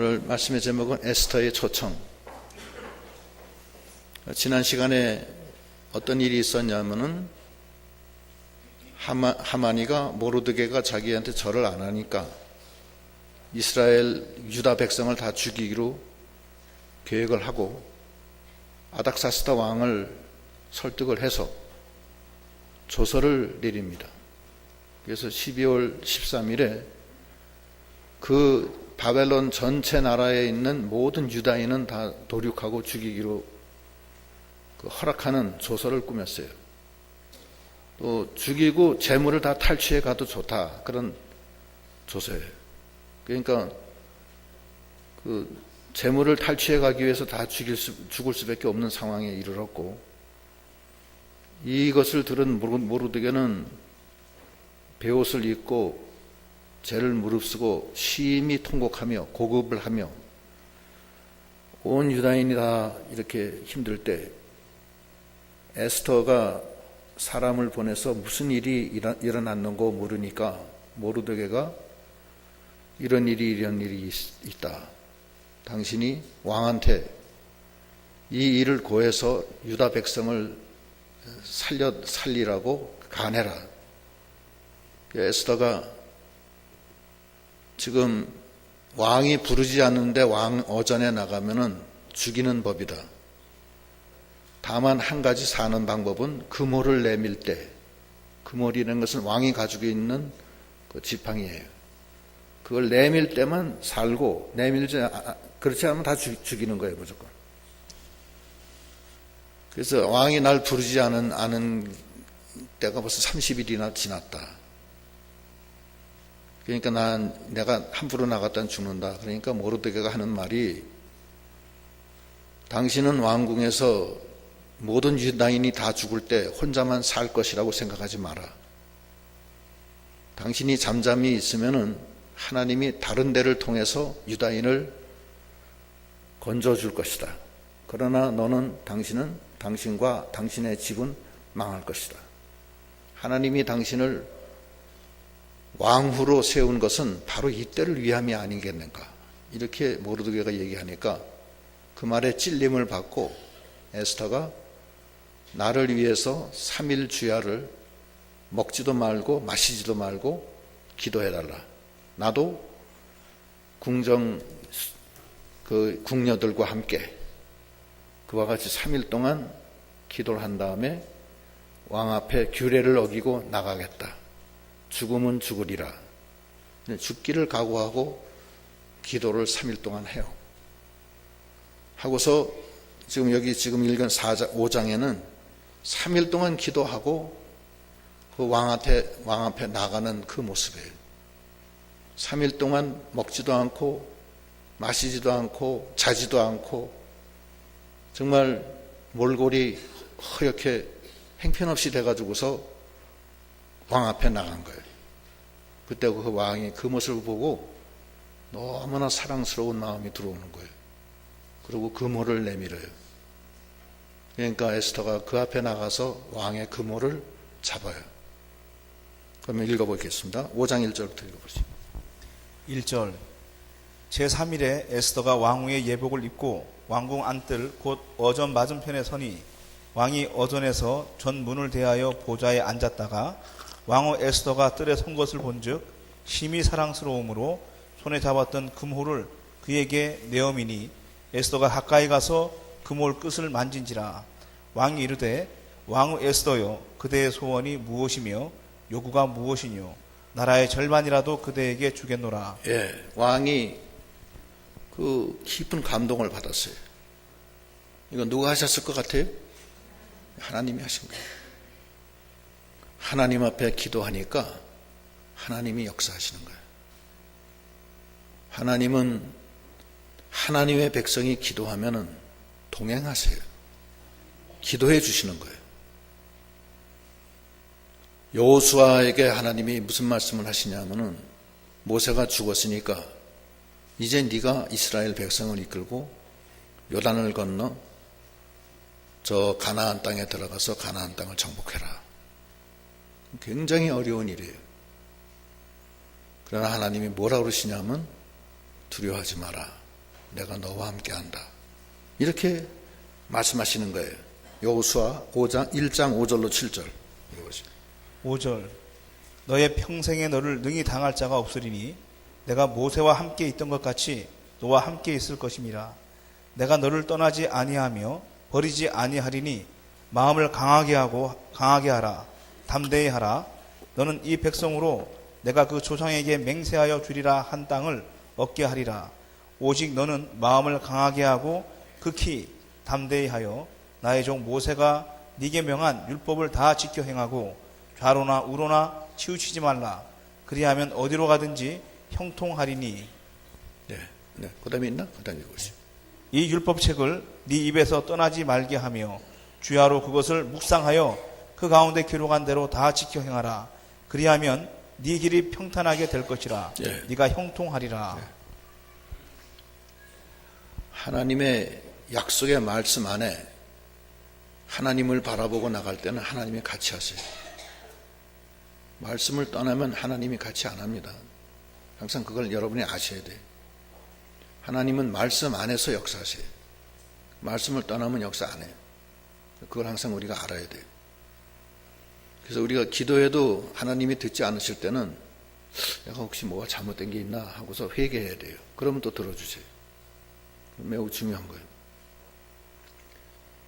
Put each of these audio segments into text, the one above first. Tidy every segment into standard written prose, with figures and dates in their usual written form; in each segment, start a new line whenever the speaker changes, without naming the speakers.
오늘 말씀의 제목은 에스더의 초청. 지난 시간에 어떤 일이 있었냐면은 하마니가 모르드게가 자기한테 절을 안 하니까 이스라엘 유다 백성을 다 죽이기로 계획을 하고 아닥사스다 왕을 설득을 해서 조서를 내립니다. 그래서 12월 13일에 그 바벨론 전체 나라에 있는 모든 유다인은 다 도륙하고 죽이기로 허락하는 조서를 꾸몄어요. 또 죽이고 재물을 다 탈취해 가도 좋다, 그런 조서예요. 그러니까 그 재물을 탈취해 가기 위해서 다 죽을 수밖에 없는 상황에 이르렀고, 이것을 들은 모르드게는 베옷을 입고 죄를 무릅쓰고 심히 통곡하며 고급을 하며, 온 유다인이 다 이렇게 힘들 때 에스더가 사람을 보내서 무슨 일이 일어났는고 물으니까 모르드게가 이런 일이 있다. 당신이 왕한테 이 일을 고해서 유다 백성을 살리라고 간해라. 에스더가 지금 왕이 부르지 않는데 왕 어전에 나가면은 죽이는 법이다. 다만 한 가지 사는 방법은 금호를 내밀 때, 금호이라는 것은 왕이 가지고 있는 그 지팡이예요. 그걸 내밀 때만 살고, 그렇지 않으면 다 죽이는 거예요, 무조건. 그래서 왕이 날 부르지 않은 때가 벌써 30일이나 지났다. 그러니까 내가 함부로 나갔다 죽는다. 그러니까 모르드게가 하는 말이, 당신은 왕궁에서 모든 유다인이 다 죽을 때 혼자만 살 것이라고 생각하지 마라. 당신이 잠잠히 있으면은 하나님이 다른 데를 통해서 유다인을 건져줄 것이다. 그러나 당신은 당신과 당신의 집은 망할 것이다. 하나님이 당신을 왕후로 세운 것은 바로 이때를 위함이 아니겠는가. 이렇게 모르드게가 얘기하니까 그 말에 찔림을 받고 에스더가 나를 위해서 3일 주야를 먹지도 말고 마시지도 말고 기도해달라. 나도 궁녀들과 함께 그와 같이 3일 동안 기도를 한 다음에 왕 앞에 규례를 어기고 나가겠다. 죽으면 죽으리라. 죽기를 각오하고 기도를 3일 동안 해요. 하고서 지금 읽은 5장에는 3일 동안 기도하고 그 왕 앞에 나가는 그 모습이에요. 3일 동안 먹지도 않고 마시지도 않고 자지도 않고 정말 몰골이 허옇게 행편없이 돼가지고서 왕 앞에 나간 거예요. 그때 그 왕이 그 모습을 보고 너무나 사랑스러운 마음이 들어오는 거예요. 그리고 금호를 내밀어요. 그러니까 에스더가 그 앞에 나가서 왕의 금호를 잡아요. 그러면 읽어보겠습니다. 5장 1절부터 읽어보시죠.
1절. 제3일에 에스더가 왕후의 예복을 입고 왕궁 안뜰 곧 어전 맞은편에 서니 왕이 어전에서 전문을 대하여 보좌에 앉았다가 왕후 에스더가 뜰에 선 것을 본즉 심히 사랑스러움으로 손에 잡았던 금호를 그에게 내어미니 에스더가 가까이 가서 금호의 끝을 만진지라. 왕이 이르되 왕후 에스더여, 그대의 소원이 무엇이며 요구가 무엇이뇨? 나라의 절반이라도 그대에게 주겠노라.
왕이 그 깊은 감동을 받았어요. 이거 누가 하셨을 것 같아요? 하나님이 하신 거예요. 하나님 앞에 기도하니까 하나님이 역사하시는 거예요. 하나님은 하나님의 백성이 기도하면은 동행하세요. 기도해 주시는 거예요. 여호수아에게 하나님이 무슨 말씀을 하시냐면은, 모세가 죽었으니까 이제 네가 이스라엘 백성을 이끌고 요단을 건너 저 가나안 땅에 들어가서 가나안 땅을 정복해라. 굉장히 어려운 일이에요. 그러나 하나님이 뭐라고 그러시냐면, 두려워하지 마라. 내가 너와 함께한다. 이렇게 말씀하시는 거예요. 여호수아 1장 5절로 7절 읽어보시죠.
5절 너의 평생에 너를 능히 당할 자가 없으리니 내가 모세와 함께 있던 것 같이 너와 함께 있을 것임이라. 내가 너를 떠나지 아니하며 버리지 아니하리니 마음을 강하게 하라. 담대히 하라. 너는 이 백성으로 내가 그 조상에게 맹세하여 주리라 한 땅을 얻게 하리라. 오직 너는 마음을 강하게 하고 극히 담대히 하여 나의 종 모세가 네게 명한 율법을 다 지켜 행하고 좌로나 우로나 치우치지 말라. 그리하면 어디로 가든지 형통하리니.
네. 그 다음에 있나? 그 다음에 읽어보시죠.
이 율법책을 네 입에서 떠나지 말게 하며 주야로 그것을 묵상하여 그 가운데 기록한 대로 다 지켜 행하라. 그리하면 네 길이 평탄하게 될 것이라.
예.
네가 형통하리라.
하나님의 약속의 말씀 안에 하나님을 바라보고 나갈 때는 하나님이 같이 하세요. 말씀을 떠나면 하나님이 같이 안 합니다. 항상 그걸 여러분이 아셔야 돼요. 하나님은 말씀 안에서 역사하세요. 말씀을 떠나면 역사 안 해요. 그걸 항상 우리가 알아야 돼요. 그래서 우리가 기도해도 하나님이 듣지 않으실 때는 내가 혹시 뭐가 잘못된 게 있나 하고서 회개해야 돼요. 그러면 또 들어주세요. 매우 중요한 거예요.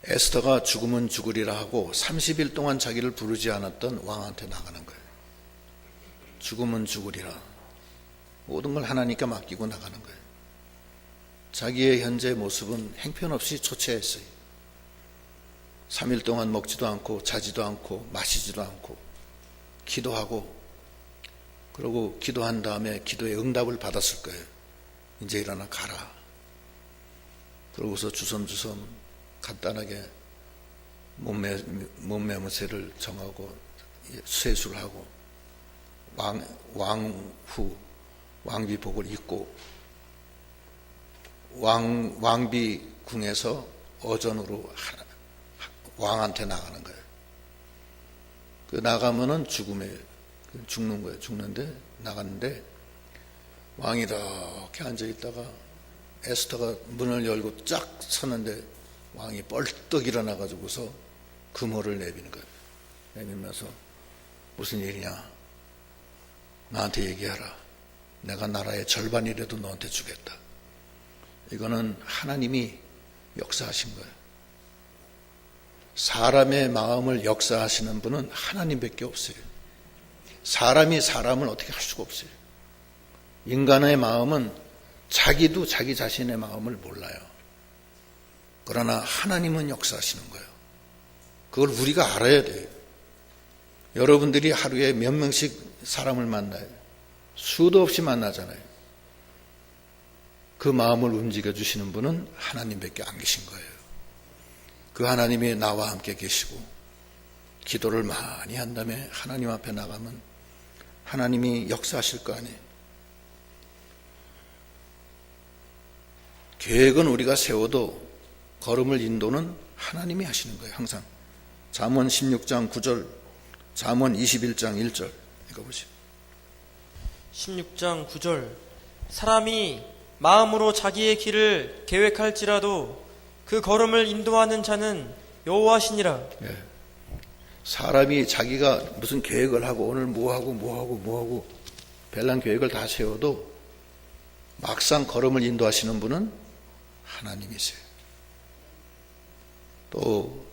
에스더가 죽으면 죽으리라 하고 30일 동안 자기를 부르지 않았던 왕한테 나가는 거예요. 죽으면 죽으리라. 모든 걸 하나님께 맡기고 나가는 거예요. 자기의 현재 모습은 행편없이 초췌했어요. 3일 동안 먹지도 않고 자지도 않고 마시지도 않고 기도하고, 그러고 기도한 다음에 기도의 응답을 받았을 거예요. 이제 일어나 가라. 그러고서 주섬주섬 간단하게 몸매무새를 정하고 세수를 하고 왕비복을 입고 왕비궁에서 어전으로 왕한테 나가는 거예요. 그 나가면은 죽는 거예요. 죽는데 나갔는데 왕이 이렇게 앉아 있다가 에스더가 문을 열고 쫙 서는데 왕이 벌떡 일어나가지고서 금호를 내비는 거예요. 내밀면서 무슨 일이냐? 나한테 얘기하라. 내가 나라의 절반이라도 너한테 주겠다. 이거는 하나님이 역사하신 거예요. 사람의 마음을 역사하시는 분은 하나님밖에 없어요. 사람이 사람을 어떻게 할 수가 없어요. 인간의 마음은 자기도 자기 자신의 마음을 몰라요. 그러나 하나님은 역사하시는 거예요. 그걸 우리가 알아야 돼요. 여러분들이 하루에 몇 명씩 사람을 만나요. 수도 없이 만나잖아요. 그 마음을 움직여주시는 분은 하나님밖에 안 계신 거예요. 그 하나님이 나와 함께 계시고 기도를 많이 한 다음에 하나님 앞에 나가면 하나님이 역사하실 거 아니에요. 계획은 우리가 세워도 걸음을 인도는 하나님이 하시는 거예요. 항상. 잠언 16장 9절, 잠언 21장 1절 읽어보시죠.
16장 9절 사람이 마음으로 자기의 길을 계획할지라도 그 걸음을 인도하는 자는 여호와시니라.
예. 사람이 자기가 무슨 계획을 하고 오늘 뭐하고 별난 계획을 다 세워도 막상 걸음을 인도하시는 분은 하나님이세요. 또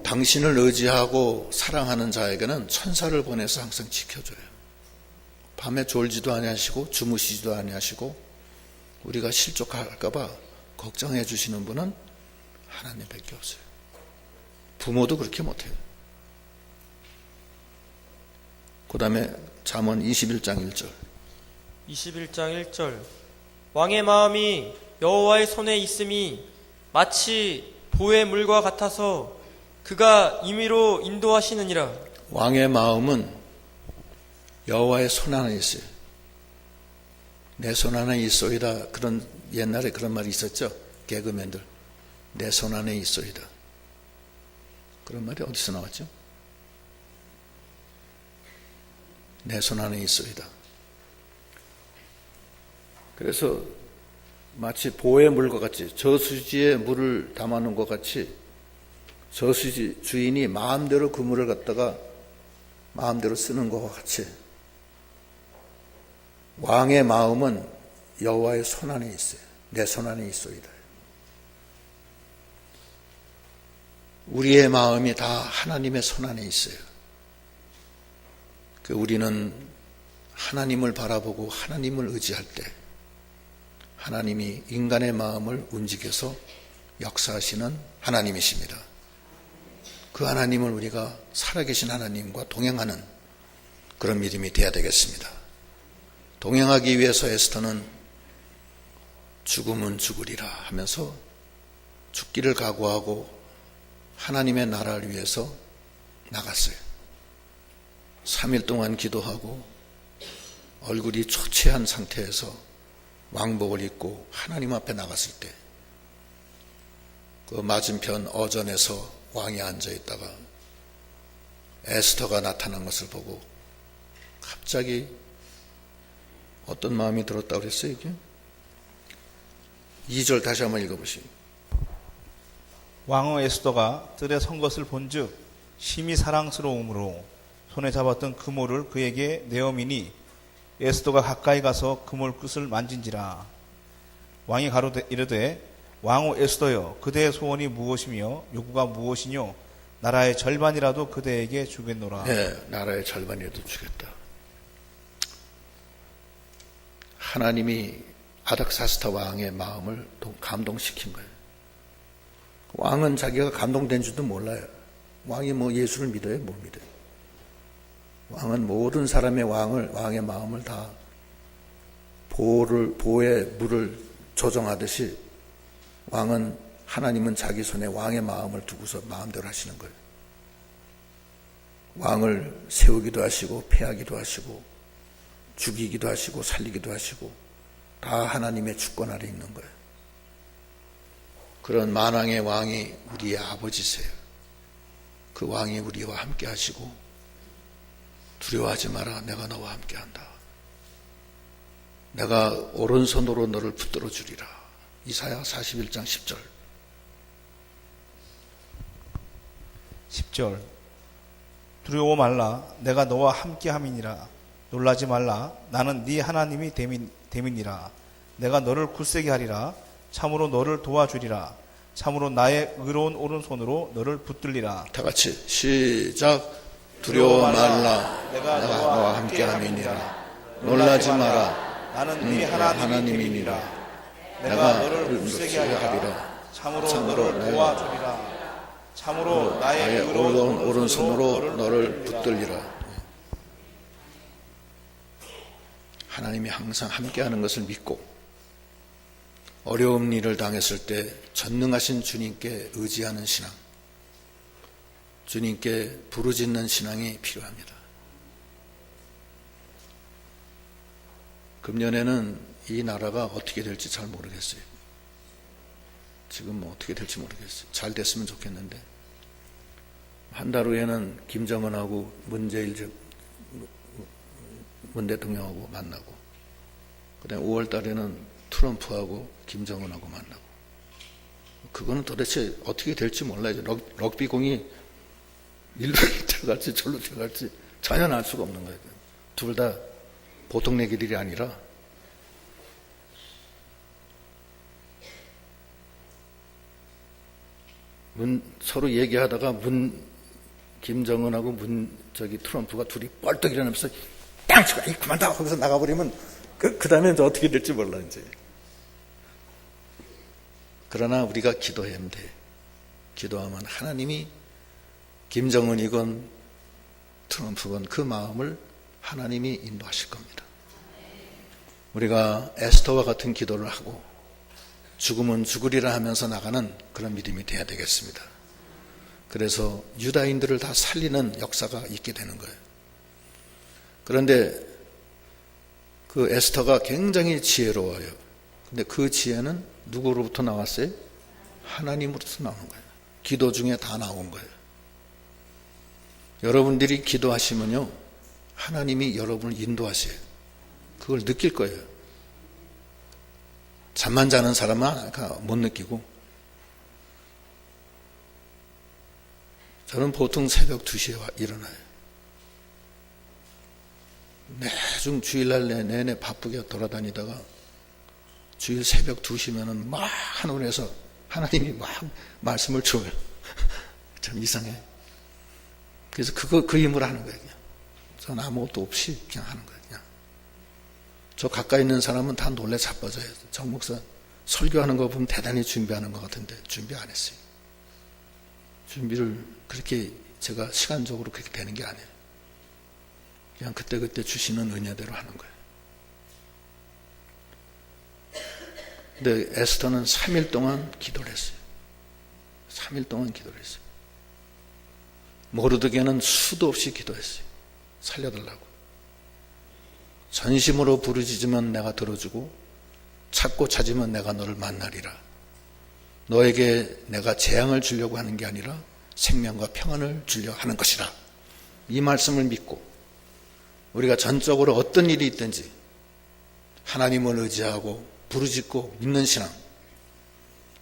당신을 의지하고 사랑하는 자에게는 천사를 보내서 항상 지켜줘요. 밤에 졸지도 아니하시고 주무시지도 아니하시고 우리가 실족할까 봐 걱정해 주시는 분은 하나님밖에 없어요. 부모도 그렇게 못해요. 그 다음에 잠언 21장 1절
21장 1절 왕의 마음이 여호와의 손에 있음이 마치 보의 물과 같아서 그가 임의로 인도하시느니라.
왕의 마음은 여호와의 손 안에 있어요. 내 손 안에 있소이다. 그런 옛날에 그런 말이 있었죠. 개그맨들. 내 손 안에 있소이다. 그런 말이 어디서 나왔죠? 내 손 안에 있소이다. 그래서 마치 보의 물과 같이 저수지에 물을 담아놓은 것 같이 저수지 주인이 마음대로 그 물을 갖다가 마음대로 쓰는 것과 같이 왕의 마음은 여호와의 손안에 있어요. 내 손안에 있소이다. 우리의 마음이 다 하나님의 손안에 있어요. 우리는 하나님을 바라보고 하나님을 의지할 때 하나님이 인간의 마음을 움직여서 역사하시는 하나님이십니다. 그 하나님을 우리가 살아계신 하나님과 동행하는 그런 믿음이 되어야 되겠습니다. 동행하기 위해서 에스더는 죽음은 죽으리라 하면서 죽기를 각오하고 하나님의 나라를 위해서 나갔어요. 3일 동안 기도하고 얼굴이 초췌한 상태에서 왕복을 입고 하나님 앞에 나갔을 때 그 맞은편 어전에서 왕이 앉아있다가 에스더가 나타난 것을 보고 갑자기 어떤 마음이 들었다고 그랬어요? 이게? 2절 다시 한번 읽어보시죠.
왕후 에스더가 뜰에 선 것을 본즉 심히 사랑스러움으로 손에 잡았던 그물을 그에게 내어미니 에스더가 가까이 가서 그물 끝을 만진지라. 왕이 가로되 이르되 왕후 에스더여 그대의 소원이 무엇이며 요구가 무엇이뇨? 나라의 절반이라도 그대에게 주겠노라.
네, 나라의 절반이라도 주겠다. 하나님이 아닥사스다 왕의 마음을 감동시킨 거예요. 왕은 자기가 감동된 줄도 몰라요. 왕이 뭐 예수를 믿어요? 못 믿어요. 왕은 모든 사람의 왕의 마음을 다 보의 물을 조정하듯이 하나님은 자기 손에 왕의 마음을 두고서 마음대로 하시는 거예요. 왕을 세우기도 하시고 패하기도 하시고 죽이기도 하시고 살리기도 하시고 다 하나님의 주권 아래 있는 거예요. 그런 만왕의 왕이 우리의 아버지세요. 그 왕이 우리와 함께 하시고 두려워하지 마라. 내가 너와 함께 한다. 내가 오른손으로 너를 붙들어 주리라. 이사야 41장 10절.
10절 두려워 말라. 내가 너와 함께 함이니라. 놀라지 말라. 나는 네 하나님이 됨이니라. 내가 너를 굳세게 하리라. 참으로 너를 도와주리라. 참으로 나의 의로운 오른손으로 너를 붙들리라.
다 같이 시작. 두려워 말라. 내가 너와 함께 함이니라. 놀라지 마라.
나는 네 하나님이니라. 내가 너를 굳세게 하리라. 참으로 너를 도와주리라. 참으로 나의 의로운
오른손으로 너를 붙들리라. 하나님이 항상 함께하는 것을 믿고 어려운 일을 당했을 때 전능하신 주님께 의지하는 신앙, 주님께 부르짖는 신앙이 필요합니다. 금년에는 이 나라가 어떻게 될지 잘 모르겠어요. 지금 뭐 어떻게 될지 모르겠어요. 잘 됐으면 좋겠는데 한 달 후에는 김정은하고 문 대통령하고 만나고 그다음에 5월 달에는 트럼프하고 김정은하고 만나고 그거는 도대체 어떻게 될지 몰라요. 럭비공이 일로 들어갈지 절로 들어갈지 전혀 알 수가 없는 거예요. 둘 다 보통 내기들이 아니라 서로 얘기하다가 김정은하고 트럼프가 둘이 뻘떡 일어나면서 땅 치고 그만 다 거기서 나가버리면 그 다음에 어떻게 될지 몰라 이제. 그러나 우리가 기도하면 돼. 기도하면 하나님이 김정은이건 트럼프건 그 마음을 하나님이 인도하실 겁니다. 우리가 에스더와 같은 기도를 하고 죽으면 죽으리라 하면서 나가는 그런 믿음이 돼야 되겠습니다. 그래서 유다인들을 다 살리는 역사가 있게 되는 거예요. 그런데 그 에스더가 굉장히 지혜로워요. 근데 그 지혜는 누구로부터 나왔어요? 하나님으로부터 나온 거예요. 기도 중에 다 나온 거예요. 여러분들이 기도하시면요, 하나님이 여러분을 인도하세요. 그걸 느낄 거예요. 잠만 자는 사람은 못 느끼고, 저는 보통 새벽 2시에 일어나요. 매중 주일날 내내 바쁘게 돌아다니다가 주일 새벽 2시면은 막 하늘에서 하나님이 막 말씀을 줘요. 참 이상해. 그래서 그 힘을 하는 거예요. 그냥. 저는 아무것도 없이 그냥 하는 거예요. 그냥. 저 가까이 있는 사람은 다 놀래 자빠져요. 정 목사 설교하는 거 보면 대단히 준비하는 것 같은데 준비 안 했어요. 준비를 그렇게 제가 시간적으로 그렇게 되는 게 아니에요. 그냥 그때그때 주시는 은혜대로 하는 거예요. 근데 에스더는 3일 동안 기도를 했어요. 3일 동안 기도를 했어요. 모르드게는 수도 없이 기도했어요. 살려달라고. 전심으로 부르짖으면 내가 들어주고 찾고 찾으면 내가 너를 만나리라. 너에게 내가 재앙을 주려고 하는 게 아니라 생명과 평안을 주려 하는 것이라. 이 말씀을 믿고 우리가 전적으로 어떤 일이 있든지 하나님을 의지하고 부르짖고 믿는 신앙,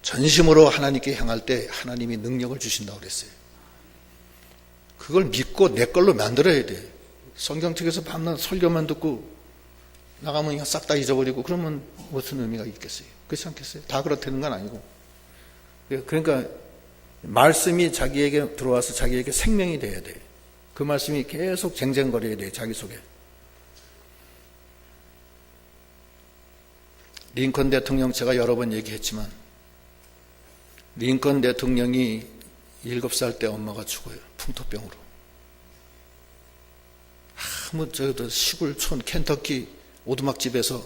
전심으로 하나님께 향할 때 하나님이 능력을 주신다고 그랬어요. 그걸 믿고 내 걸로 만들어야 돼. 성경책에서 밤낮 설교만 듣고 나가면 그냥 싹 다 잊어버리고 그러면 무슨 의미가 있겠어요? 그렇지 않겠어요? 다 그렇다는 건 아니고. 그러니까 말씀이 자기에게 들어와서 자기에게 생명이 돼야 돼. 그 말씀이 계속 쟁쟁거려야 돼, 자기 속에. 링컨 대통령 제가 여러 번 얘기했지만 링컨 대통령이 7살 때 엄마가 죽어요. 풍토병으로. 시골촌 켄터키 오두막집에서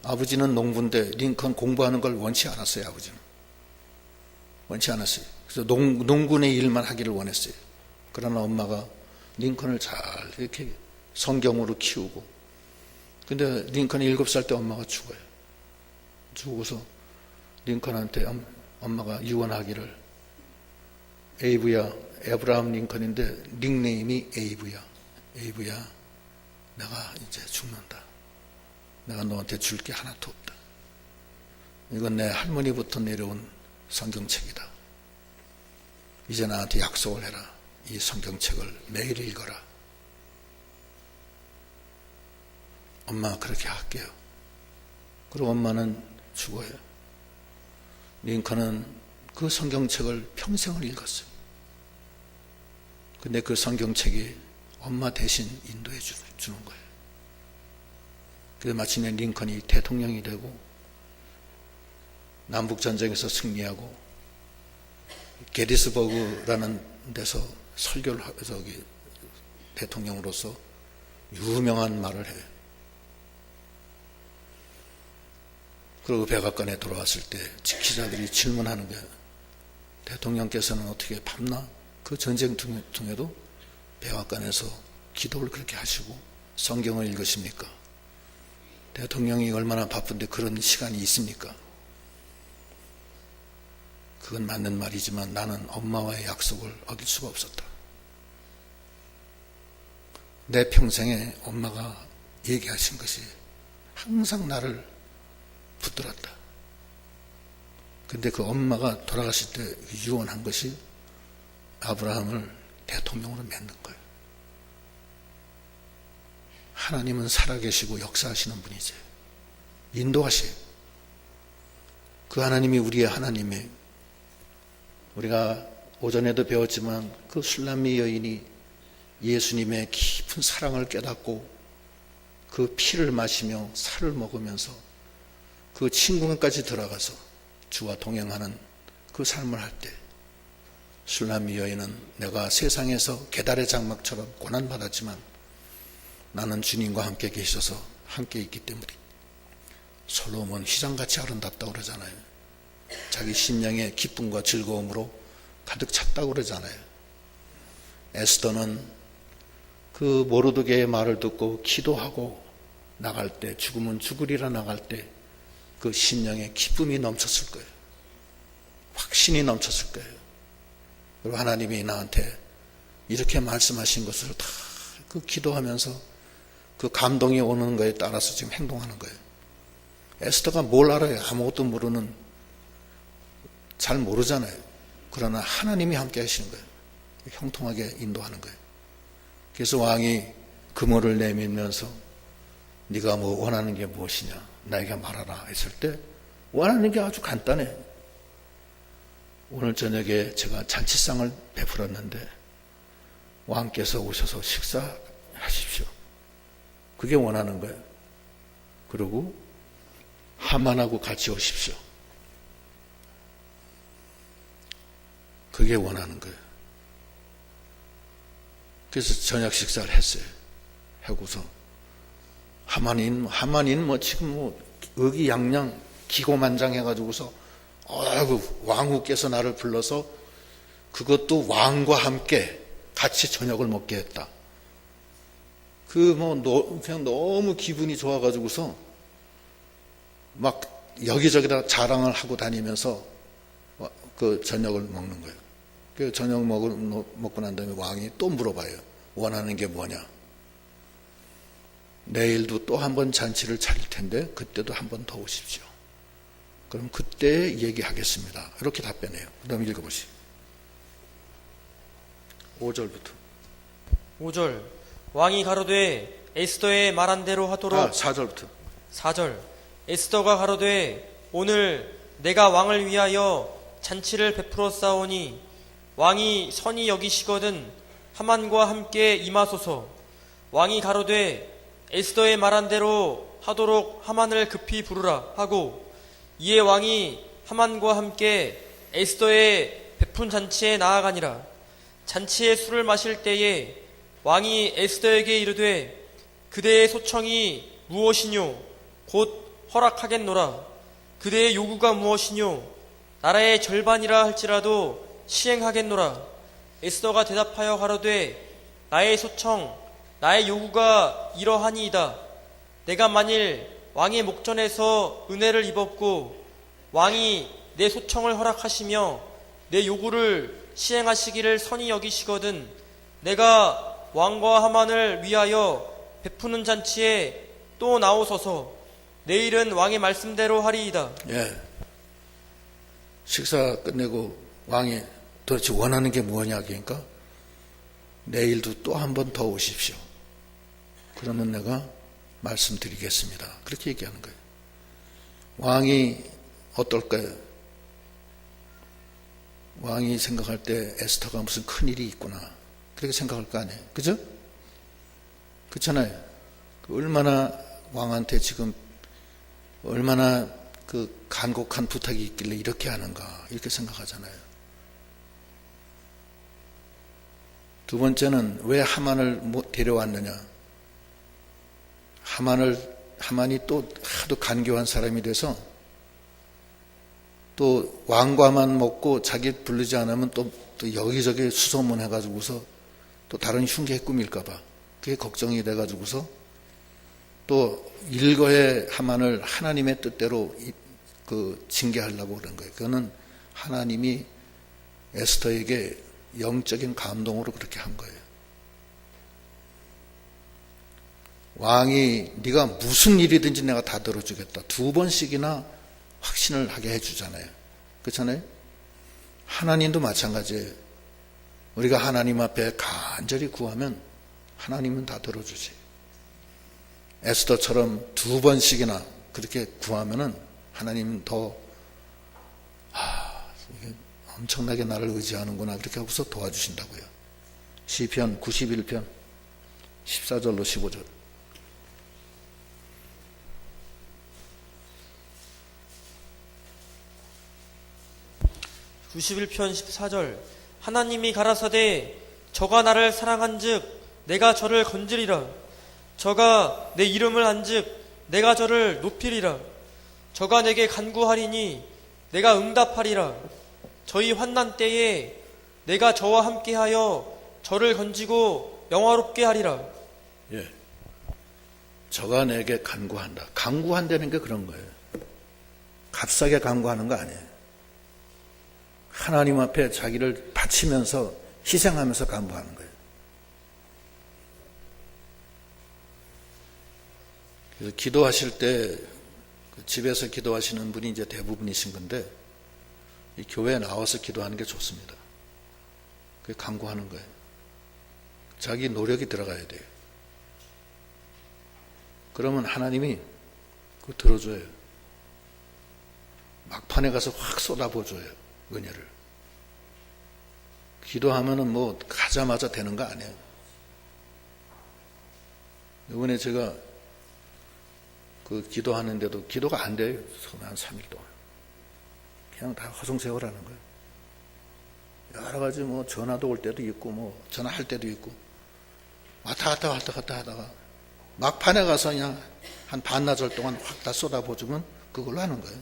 아버지는 농부인데 링컨 공부하는 걸 원치 않았어요. 아버지는 원치 않았어요. 그래서 농군의 일만 하기를 원했어요. 그러나 엄마가 링컨을 잘 이렇게 성경으로 키우고, 근데 링컨이 7살 때 엄마가 죽어요. 죽고서 링컨한테 엄마가 유언하기를, 에이브야, 에브라함 링컨인데 닉네임이 에이브야. 에이브야, 내가 이제 죽는다. 내가 너한테 줄 게 하나도 없다. 이건 내 할머니부터 내려온 성경책이다. 이제 나한테 약속을 해라. 이 성경책을 매일 읽어라. 엄마 그렇게 할게요. 그리고 엄마는 죽어요. 링컨은 그 성경책을 평생을 읽었어요. 근데 그 성경책이 엄마 대신 인도해 주는 거예요. 그래서 마침내 링컨이 대통령이 되고 남북전쟁에서 승리하고 게티스버그라는 데서 설교를 대통령으로서 유명한 말을 해요. 그리고 백악관에 돌아왔을 때 기자들이 질문하는 거예요. 대통령께서는 어떻게 밤낮 그 전쟁 중에도 백악관에서 기도를 그렇게 하시고 성경을 읽으십니까? 대통령이 얼마나 바쁜데 그런 시간이 있습니까? 그건 맞는 말이지만 나는 엄마와의 약속을 어길 수가 없었다. 내 평생에 엄마가 얘기하신 것이 항상 나를 붙들었다. 근데 그 엄마가 돌아가실 때 유언한 것이 아브라함을 대통령으로 맺는 거예요. 하나님은 살아계시고 역사하시는 분이지. 인도하시요. 그 하나님이 우리의 하나님이에요. 우리가 오전에도 배웠지만 그 술람미 여인이 예수님의 깊은 사랑을 깨닫고 그 피를 마시며 살을 먹으면서 그 친구까지 들어가서 주와 동행하는 그 삶을 할 때 술람미 여인은 내가 세상에서 계달의 장막처럼 고난받았지만 나는 주님과 함께 계셔서 함께 있기 때문에 솔로몬 휘장같이 아름답다고 그러잖아요. 자기 심령의 기쁨과 즐거움으로 가득 찼다고 그러잖아요. 에스더는 그 모르드게의 말을 듣고 기도하고 나갈 때, 죽으면 죽으리라 나갈 때 그 심령의 기쁨이 넘쳤을 거예요. 확신이 넘쳤을 거예요. 그리고 하나님이 나한테 이렇게 말씀하신 것을 다 그 기도하면서 그 감동이 오는 거에 따라서 지금 행동하는 거예요. 에스더가 뭘 알아요? 아무것도 모르는, 잘 모르잖아요. 그러나 하나님이 함께 하시는 거예요. 형통하게 인도하는 거예요. 그래서 왕이 금호를 내밀면서 네가 뭐 원하는 게 무엇이냐 나에게 말하라 했을 때 원하는 게 아주 간단해. 오늘 저녁에 제가 잔치상을 베풀었는데 왕께서 오셔서 식사하십시오. 그게 원하는 거예요. 그리고 하만하고 같이 오십시오. 그게 원하는 거예요. 그래서 저녁 식사를 했어요. 하고서 하만인 뭐 지금 뭐 의기양양 기고만장해가지고서 왕후께서 나를 불러서 그것도 왕과 함께 같이 저녁을 먹게 했다. 그냥 너무 기분이 좋아가지고서 막 여기저기다 자랑을 하고 다니면서 그 저녁을 먹는 거예요. 그 저녁 먹고 난 다음에 왕이 또 물어봐요. 원하는 게 뭐냐? 내일도 또 한 번 잔치를 차릴 텐데 그때도 한 번 더 오십시오. 그럼 그때 얘기하겠습니다. 이렇게 답변해요. 그 다음 읽어보시죠. 5절부터.
5절 왕이 가로되 에스더의 말한 대로 하도록
4절부터.
4절 에스더가 가로되 오늘 내가 왕을 위하여 잔치를 베풀어 싸우니 왕이 선히 여기시거든 하만과 함께 임하소서. 왕이 가로되 에스더의 말한 대로 하도록 하만을 급히 부르라 하고 이에 왕이 하만과 함께 에스더의 베푼 잔치에 나아가니라. 잔치에 술을 마실 때에 왕이 에스더에게 이르되 그대의 소청이 무엇이뇨? 곧 허락하겠노라. 그대의 요구가 무엇이뇨? 나라의 절반이라 할지라도 시행하겠노라. 에스더가 대답하여 가로되 나의 소청 나의 요구가 이러하니이다. 내가 만일 왕의 목전에서 은혜를 입었고 왕이 내 소청을 허락하시며 내 요구를 시행하시기를 선히 여기시거든 내가 왕과 하만을 위하여 베푸는 잔치에 또 나오소서. 내일은 왕의 말씀대로 하리이다.
예. 식사 끝내고 왕이 도대체 원하는 게 뭐냐 그러니까 내일도 또 한 번 더 오십시오. 그러면 내가 말씀드리겠습니다. 그렇게 얘기하는 거예요. 왕이 어떨까요? 왕이 생각할 때 에스더가 무슨 큰일이 있구나 그렇게 생각할 거 아니에요. 그죠? 그렇잖아요. 얼마나 왕한테 지금 얼마나 그 간곡한 부탁이 있길래 이렇게 하는가 이렇게 생각하잖아요. 두 번째는 왜 하만을 데려왔느냐? 하만이 또 하도 간교한 사람이 돼서 또 왕과만 먹고 자기 부르지 않으면 또 여기저기 수소문해가지고서 또 다른 흉기에 꾸밀까봐 그게 걱정이 돼가지고서 또 일거에 하만을 하나님의 뜻대로 징계하려고 그런 거예요. 그거는 하나님이 에스더에게 영적인 감동으로 그렇게 한 거예요. 왕이 네가 무슨 일이든지 내가 다 들어주겠다. 2번씩이나 확신을 하게 해주잖아요. 그렇잖아요? 하나님도 마찬가지예요. 우리가 하나님 앞에 간절히 구하면 하나님은 다 들어주지. 에스더처럼 2번씩이나 그렇게 구하면은 하나님은 더 이게 엄청나게 나를 의지하는구나 그렇게 하고서 도와주신다고요. 시편 91편 14절로 15절.
(91편) 14절 하나님이 가라사대 저가 나를 사랑한즉 내가 저를 건지리라. 저가 내 이름을 한즉 내가 저를 높이리라. 저가 내게 간구하리니 내가 응답하리라. 저희 환난 때에 내가 저와 함께하여 저를 건지고 영화롭게 하리라.
예, 저가 내게 간구한다. 간구한다는 게 그런 거예요. 값싸게 간구하는 거 아니에요. 하나님 앞에 자기를 바치면서 희생하면서 간구하는 거예요. 그래서 기도하실 때 그 집에서 기도하시는 분이 이제 대부분이신 건데 이 교회에 나와서 기도하는 게 좋습니다. 그게 간구하는 거예요. 자기 노력이 들어가야 돼요. 그러면 하나님이 그거 들어줘요. 막판에 가서 확 쏟아부어줘요. 은혜를. 기도하면은 뭐 가자마자 되는 거 아니에요. 이번에 제가 그 기도하는데도 기도가 안 돼요. 한 3일 동안. 그냥 다 허송세월하는 거예요. 여러 가지 뭐 전화도 올 때도 있고 뭐 전화할 때도 있고 왔다 갔다 하다가 막판에 가서 그냥 한 반나절 동안 확 다 쏟아부어주면 그걸로 하는 거예요.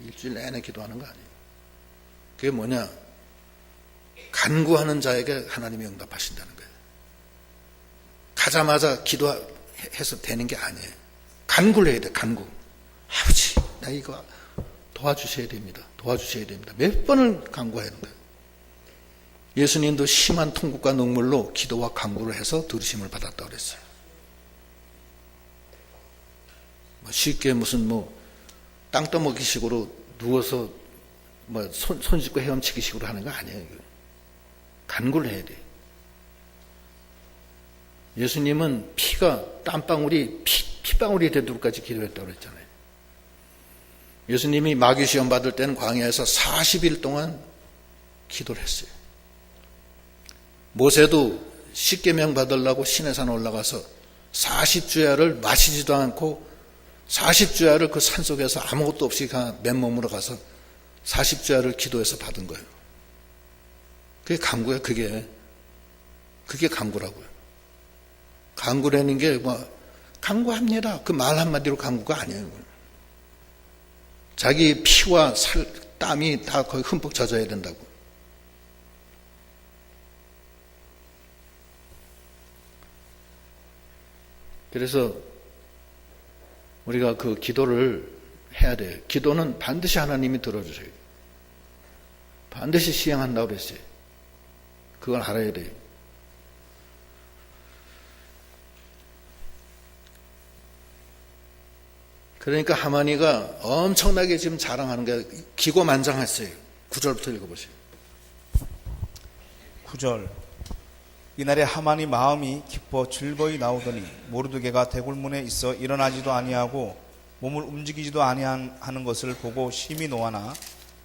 일주일 내내 기도하는 거 아니에요. 그게 뭐냐? 간구하는 자에게 하나님이 응답하신다는 거예요. 가자마자 기도해서 되는 게 아니에요. 간구를 해야 돼. 간구. 아버지 나 이거 도와주셔야 됩니다. 도와주셔야 됩니다. 몇 번을 간구해야 하는 거예요. 예수님도 심한 통곡과 눈물로 기도와 간구를 해서 들으심을 받았다고 그랬어요. 쉽게 무슨 땅 떠먹기 식으로 누워서 손 짚고 헤엄치기 식으로 하는 거 아니에요. 간구를 해야 돼. 예수님은 피가 땀방울이 피방울이 되도록까지 기도했다고 그랬잖아요. 예수님이 마귀 시험 받을 때는 광야에서 40일 동안 기도를 했어요. 모세도 십계명 받으려고 시내산 올라가서 40주야를 마시지도 않고 40주야를 그 산속에서 아무것도 없이 맨몸으로 가서 40주야를 기도해서 받은 거예요. 그게 간구예요. 그게 간구라고요. 간구라는 게 간구합니다. 그 말 한마디로 간구가 아니에요. 자기 피와 땀이 다 거의 흠뻑 젖어야 된다고. 그래서 우리가 그 기도를 해야 돼요. 기도는 반드시 하나님이 들어주세요. 반드시 시행한다고 그랬어요. 그걸 알아야 돼요. 그러니까 하만이가 엄청나게 지금 자랑하는 게 기고만장했어요. 9절부터 읽어보세요.
9절. 이날에 하만이 마음이 기뻐 즐거이 나오더니 모르드게가 대굴문에 있어 일어나지도 아니하고 몸을 움직이지도 아니하는 것을 보고 심히 노하나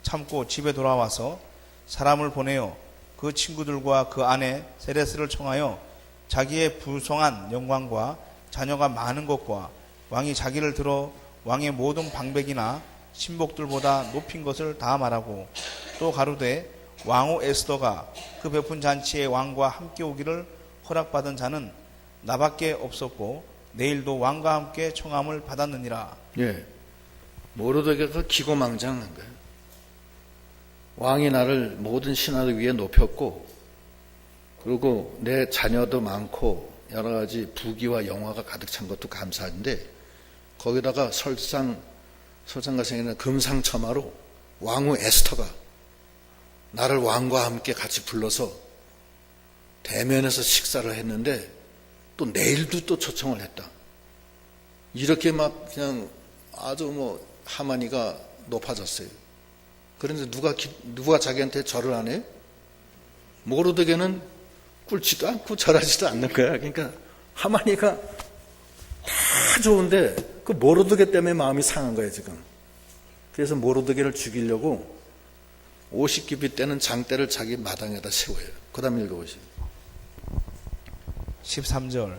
참고 집에 돌아와서 사람을 보내어 그 친구들과 그 아내 세레스를 청하여 자기의 부성한 영광과 자녀가 많은 것과 왕이 자기를 들어 왕의 모든 방백이나 신복들보다 높인 것을 다 말하고 또 가로되 왕후 에스더가 그 베푼 잔치에 왕과 함께 오기를 허락받은 자는 나밖에 없었고 내일도 왕과 함께 청함을 받았느니라.
예, 모르드게가 기고망장한 거예요. 왕이 나를 모든 신하들 위에 높였고 그리고 내 자녀도 많고 여러 가지 부귀와 영화가 가득 찬 것도 감사한데 거기다가 설상가성에는 금상첨화로 왕후 에스터가 나를 왕과 함께 같이 불러서 대면에서 식사를 했는데 또 내일도 또 초청을 했다. 이렇게 막 그냥 아주 하만이가 높아졌어요. 그런데 누가 자기한테 절을 안 해요? 모르드게는 꿇지도 않고 절하지도 않는 거야. 그러니까 하만이가 다 좋은데 그 모르드게 때문에 마음이 상한 거예요 지금. 그래서 모르드게를 죽이려고 50규빗 되는 장대를 자기 마당에다 세워요. 그 다음 읽어보시죠.
13절.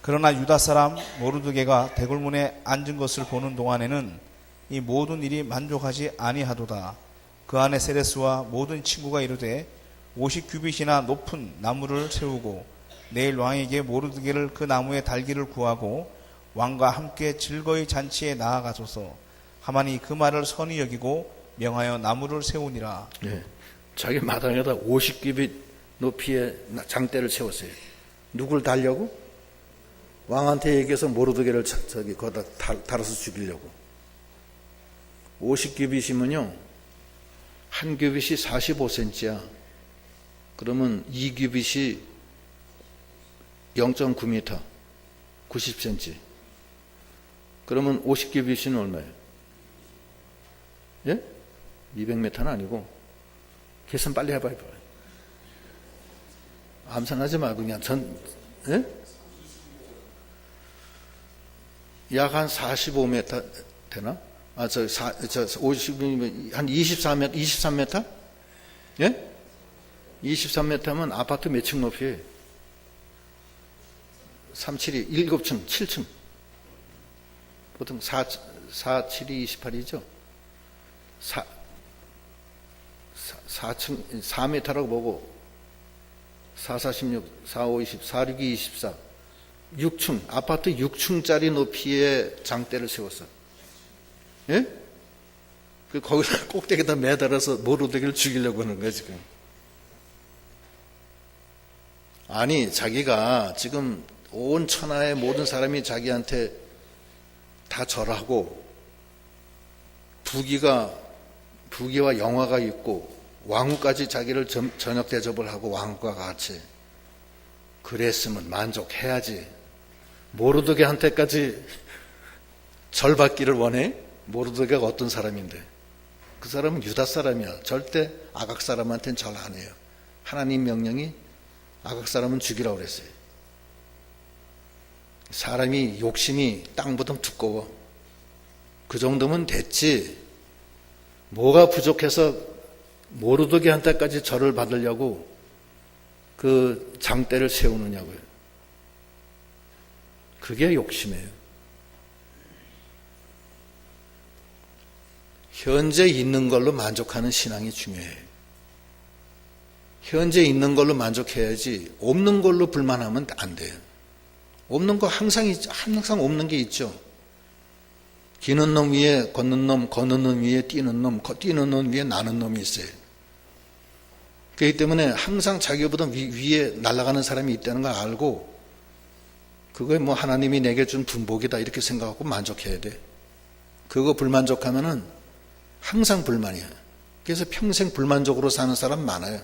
그러나 유다 사람 모르드게가 대굴문에 앉은 것을 보는 동안에는 이 모든 일이 만족하지 아니하도다. 그 안에 세레스와 모든 친구가 이르되 50규빗이나 높은 나무를 세우고 내일 왕에게 모르드게를 그 나무에 달기를 구하고 왕과 함께 즐거이 잔치에 나아가소서. 하만이 그 말을 선히 여기고 명하여 나무를 세우니라.
네, 자기 마당에다 50규빗 높이의 장대를 세웠어요. 누굴 달려고? 왕한테 얘기해서 모르드게를 거기다 달아서 죽이려고. 50규빗이면요 한 규빗이 45cm야. 그러면 2규빗이 0.9m 90cm. 그러면 50규빗이는 얼마예요? 예? 200m는 아니고 계산 빨리 해봐요. 암산하지 말고 그냥 예? 약 한 45m 되나? 50이면 한 23m? 예? 23m면 아파트 몇 층 높이에요? 372, 7층, 7층. 보통 472, 28이죠? 4층, 4m라고 보고, 4, 46, 4, 5, 20, 4, 6, 2, 24. 6층, 아파트 6층짜리 높이의 장대를 세웠어. 예? 거기다 꼭대기에다 매달아서 모르드게를 죽이려고 하는 거야, 지금. 아니, 자기가 지금 온 천하의 모든 사람이 자기한테 다 절하고, 부귀와 영화가 있고, 왕후까지 자기를 저녁 대접을 하고 왕후과 같이. 그랬으면 만족해야지. 모르드게한테까지 절받기를 원해? 모르드게가 어떤 사람인데? 그 사람은 유다 사람이야. 절대 아각 사람한테는 절 안 해요. 하나님 명령이 아각 사람은 죽이라고 그랬어요. 사람이 욕심이 땅보다 두꺼워. 그 정도면 됐지. 뭐가 부족해서 모르드게한테까지 절을 받으려고 그 장대를 세우느냐고요. 그게 욕심이에요. 현재 있는 걸로 만족하는 신앙이 중요해요. 현재 있는 걸로 만족해야지 없는 걸로 불만하면 안 돼요. 없는 거 항상 없는 게 있죠. 기는 놈 위에 걷는 놈, 걷는 놈 위에 뛰는 놈, 뛰는 놈 위에 나는 놈이 있어요. 그렇기 때문에 항상 자기보다 위에 날아가는 사람이 있다는 걸 알고 그거에 뭐 하나님이 내게 준 분복이다 이렇게 생각하고 만족해야 돼. 그거 불만족하면은 항상 불만이야. 그래서 평생 불만족으로 사는 사람 많아요.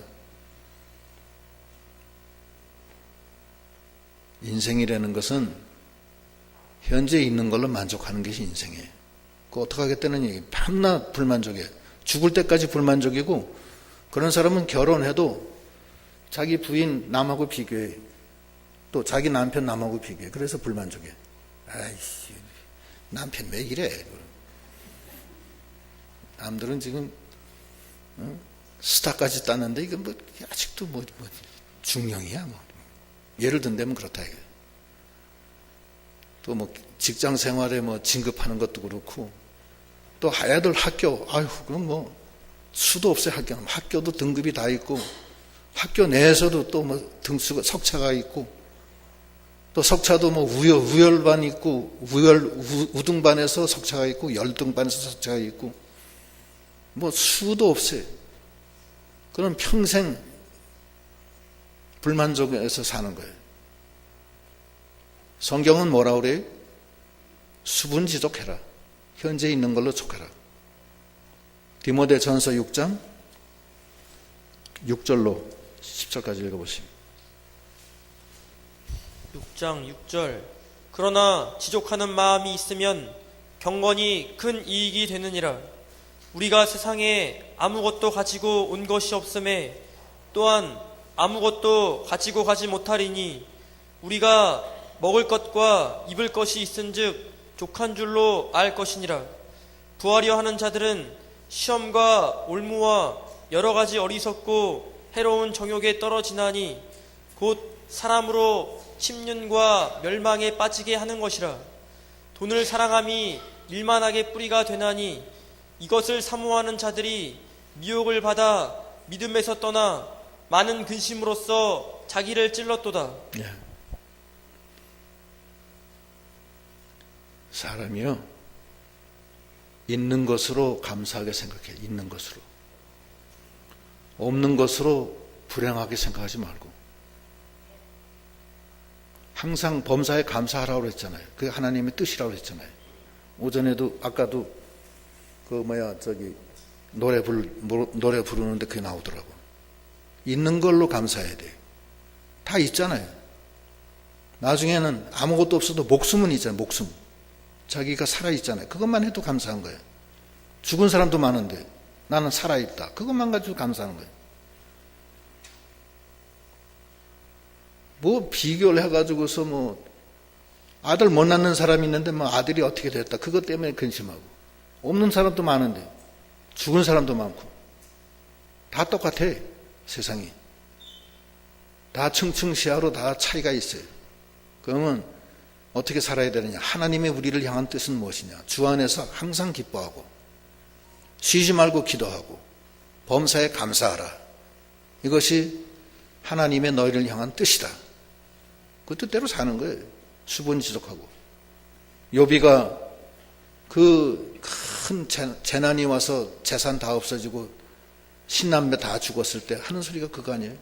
인생이라는 것은 현재 있는 걸로 만족하는 것이 인생이에요. 그거 어떻게 하겠다는 얘기. 밤낮 불만족이에요. 죽을 때까지 불만족이고 그런 사람은 결혼해도 자기 부인 남하고 비교해. 또 자기 남편 남하고 비교해. 그래서 불만족해. 아이씨, 남편 왜 이래? 남들은 지금 스타까지 땄는데 이건 뭐 아직도 뭐 중령이야 뭐. 예를 든다면 그렇다 이게. 또 뭐 직장 생활에 뭐 진급하는 것도 그렇고 또 아이들 학교 아유 그럼 뭐 수도 없어요. 학교도 등급이 다 있고 학교 내에서도 또 뭐 등수가 석차가 있고 또 석차도 뭐 우열반 있고 우등반에서 석차가 있고 열등반에서 석차가 있고 뭐 수도 없어요. 그럼 평생 불만족에서 사는 거예요. 성경은 뭐라고 그래요? 수분지족해라. 현재 있는 걸로 족해라. 디모데전서 6장 6절로 10절까지 읽어보십니다.
6장 6절 그러나 지족하는 마음이 있으면 경건이 큰 이익이 되느니라. 우리가 세상에 아무것도 가지고 온 것이 없음에 또한 아무것도 가지고 가지 못하리니 우리가 먹을 것과 입을 것이 있은즉 족한 줄로 알 것이니라. 부하려 하는 자들은 시험과 올무와 여러 가지 어리석고 해로운 정욕에 떨어지나니 곧 사람으로 침륜과 멸망에 빠지게 하는 것이라. 돈을 사랑함이 일만하게 뿌리가 되나니 이것을 사모하는 자들이 미혹을 받아 믿음에서 떠나 많은 근심으로써 자기를 찔렀도다.
네. 사람이요 있는 것으로 감사하게 생각해. 있는 것으로. 없는 것으로 불행하게 생각하지 말고 항상 범사에 감사하라고 그랬잖아요. 그게 하나님의 뜻이라고 그랬잖아요. 오전에도 아까도 노래 부르는데 그게 나오더라고. 있는 걸로 감사해야 돼요. 다 있잖아요. 나중에는 아무것도 없어도 목숨은 있잖아요. 목숨. 자기가 살아있잖아요. 그것만 해도 감사한 거예요. 죽은 사람도 많은데 나는 살아있다. 그것만 가지고 감사하는 거예요. 뭐 비교를 해가지고서 뭐 아들 못 낳는 사람이 있는데 뭐 아들이 어떻게 됐다. 그것 때문에 근심하고. 없는 사람도 많은데 죽은 사람도 많고. 다 똑같아. 세상이. 다 층층시야로 다 차이가 있어요. 그러면 어떻게 살아야 되느냐. 하나님의 우리를 향한 뜻은 무엇이냐. 주 안에서 항상 기뻐하고 쉬지 말고 기도하고 범사에 감사하라. 이것이 하나님의 너희를 향한 뜻이다. 그 뜻대로 사는 거예요. 수분지족하고. 욥이가 그 큰 재난이 와서 재산 다 없어지고 신남매 다 죽었을 때 하는 소리가 그거 아니에요.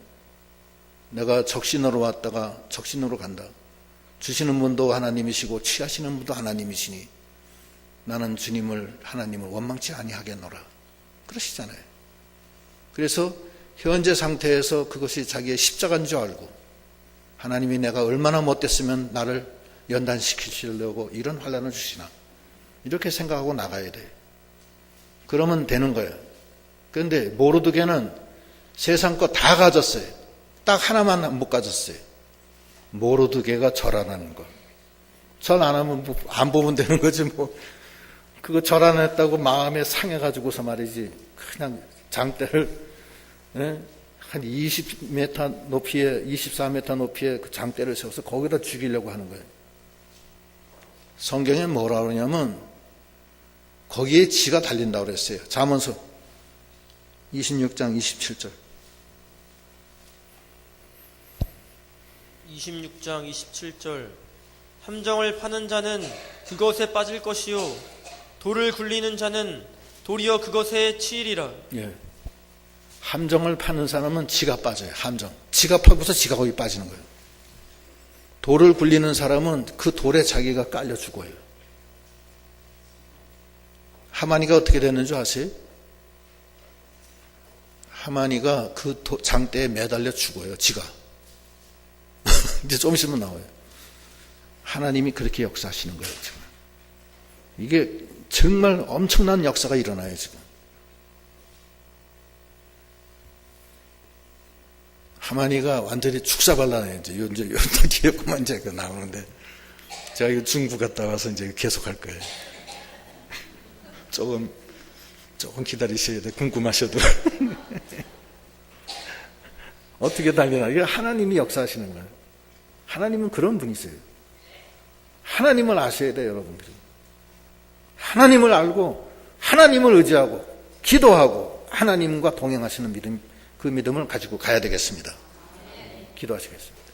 내가 적신으로 왔다가 적신으로 간다. 주시는 분도 하나님이시고 취하시는 분도 하나님이시니 나는 주님을 하나님을 원망치 아니하겠노라. 그러시잖아요. 그래서 현재 상태에서 그것이 자기의 십자가인 줄 알고 하나님이 내가 얼마나 못됐으면 나를 연단시키시려고 이런 환난을 주시나 이렇게 생각하고 나가야 돼. 그러면 되는 거예요. 그런데 모르드게는 세상 거 다 가졌어요. 딱 하나만 못 가졌어요. 모르드게가 절하라는 거. 절 안 하면 뭐 안 보면 되는 거지 뭐. 그거 절 안 했다고 마음에 상해가지고서 말이지. 그냥 장대를 한 20m 높이에 24m 높이에 그 장대를 세워서 거기다 죽이려고 하는 거예요. 성경에 뭐라 그러냐면 거기에 지가 달린다고 그랬어요. 잠언서 26장 27절.
26장 27절. 함정을 파는 자는 그것에 빠질 것이요 돌을 굴리는 자는 도리어 그것에 치이리라.
예. 함정을 파는 사람은 지가 빠져요. 함정. 지가 파고서 지가 거기 빠지는 거예요. 돌을 굴리는 사람은 그 돌에 자기가 깔려 죽어요. 하만이가 어떻게 됐는 줄 아세요? 하만이가 그 장대에 매달려 죽어요. 지가. 이제 좀 있으면 나와요. 하나님이 그렇게 역사하시는 거예요. 지금. 이게 정말 엄청난 역사가 일어나요. 지금. 하만이가 완전히 축사발라요. 이제 뒤에만 이제 나오는데 제가 이거 중부 갔다 와서 이제 계속 할 거예요. 조금 기다리셔야 돼. 궁금하셔도. 어떻게 달리나. 이게 하나님이 역사하시는 거예요. 하나님은 그런 분이세요. 하나님을 아셔야 돼요, 여러분들이. 하나님을 알고, 하나님을 의지하고, 기도하고, 하나님과 동행하시는 믿음, 그 믿음을 가지고 가야 되겠습니다. 기도하시겠습니다.